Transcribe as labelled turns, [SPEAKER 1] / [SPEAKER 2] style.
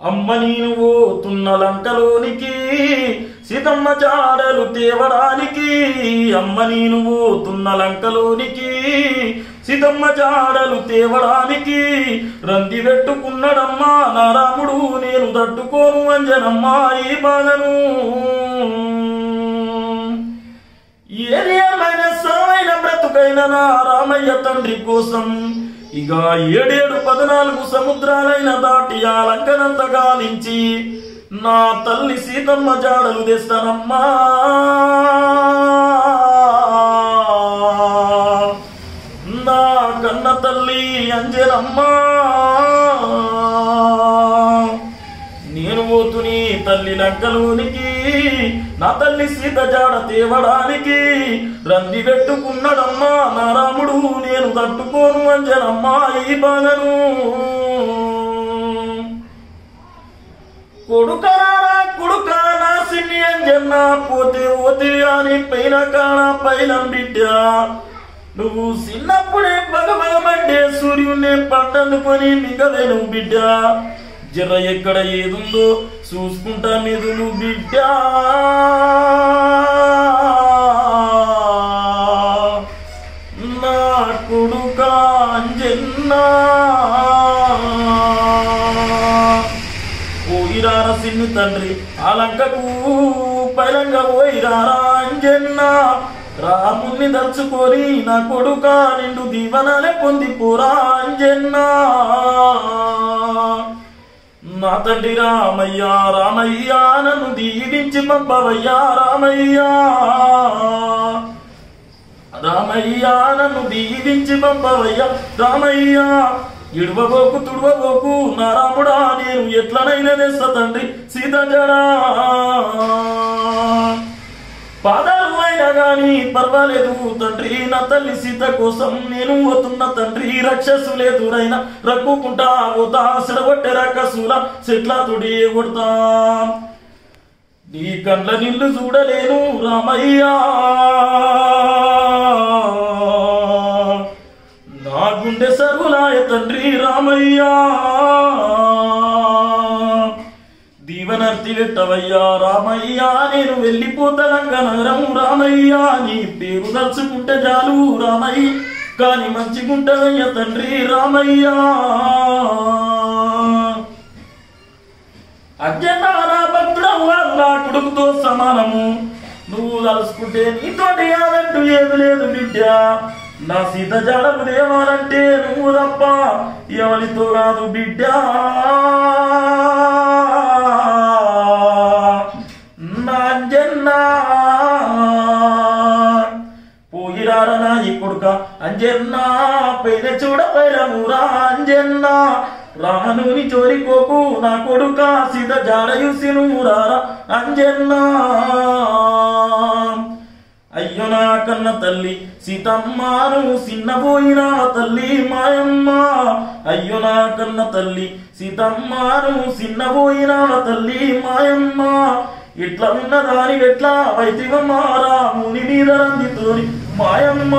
[SPEAKER 1] అమ్మ నేను పోతున్న లంకలోనికి సీతమ్మ జాడలు తేవడానికి అమ్మ నేను పోతున్న లంకలోనికి సీతమ్మ జాడలు తేవడానికి రంది పెట్టుకున్నాడమ్మా నా రాముడు నేను తట్టుకోను అంజనమ్మా ఈ బాధను ఏది ఏమైనా సామైన బ్రతుకైన నా రామయ్య తండ్రి కోసం ఇక 714 సముద్రాలైన దాటి ఆ లంకనంత గాలించి నా తల్లి సీతమ్మ జాడలు తెస్తానమ్మా నా కన్న తల్లి అంజనమ్మా నేను పోతుని తల్లి లంకలోనికి నా తల్లి సీత జాడ తేవడానికి రంది పెట్టుకున్నాడమ్మా నా రాముడు నేను తట్టుకోను అంజనమ్మా ఈ బాధను కొడుకరారా కొడుకా నా సిన్ని అంజన్న పోతే పోతే అని పైన కాణ పైలం బిడ్డ నువ్వు చిన్నప్పుడే బగబగమంటే సూర్యున్నే పంటందుకొని మిగలేను బిడ్డ జర ఎక్కడ ఏదుందో చూసుకుంటా మెదులు బిడ్డ నా కొడుకా అంజన్నా పోయిరారా సిన్ని తండ్రి ఆ లంకకు పైలంగా పోయిరారా అంజన్నా రాముని దలుచుకొని నా కొడుకా నిండు దీవనాలే పొందిపోరా అంజన్నా నా తండ్రి రామయ్య రామయ్య నన్ను దీవించి పంపవయ్యా రామయ్య రామయ్య నన్ను దీవించి పంపవయ్యా రామయ్య ఇడువబోకు తుడవబోకు నా రాముడా నేను ఎట్లనైనా తెస్తా తండ్రి సీత జడా పాదాలు అయినా గాని పర్వాలేదు తండ్రి నా తల్లి సీత కోసం నేను పోతున్న తండ్రి రక్షసులేదురైనా రక్కుకుంటా పోతా సిడగొట్టే రక్కసుల చెట్ల తుడి కొడతా నీ కండ్ల నిల్లు చూడలేను రామయ్యా నా గుండె సరులాయ తండ్రి రామయ్యా దీవనర్తి వెట్టవయ్యా రామయ్యా నేను వెళ్ళిపోతా లంక నగరం రామయ్యా నీ పేరు దలుచుకుంటే చాలు రామయ్య కాని మంచిగుంటదయ్యా తండ్రి రామయ్యా అజ్ఞత నా భక్తుడవు నా కొడుకుతో సమానము నువ్వు తలుసుకుంటే నీతోటి కాదంటూ ఏది లేదు బిడ్డ నా సీత జాడలు దేవాలంటే నువ్వు తప్ప ఎవరితో కాదు బిడ్డ పోయిరారా నా ఈ కొడుక అంజన్నా పైన చూడపైరమురా అంజన్నా రానుని చోరికోకు నా కొడుక సీత జాడ చూసి నువ్వు రారా అంజన్నా అయ్యో నా కన్న తల్లి సీతమ్మను చిన్నపోయినా తల్లి మాయమ్మ అయ్యో నా కన్న తల్లి సీతమ్మను చిన్నపోయినా తల్లి మాయమ్మ ఇట్లా ఉన్నదాని ఎట్లా వైతివమ్మ రాముని మీద రందితోని మాయమ్మ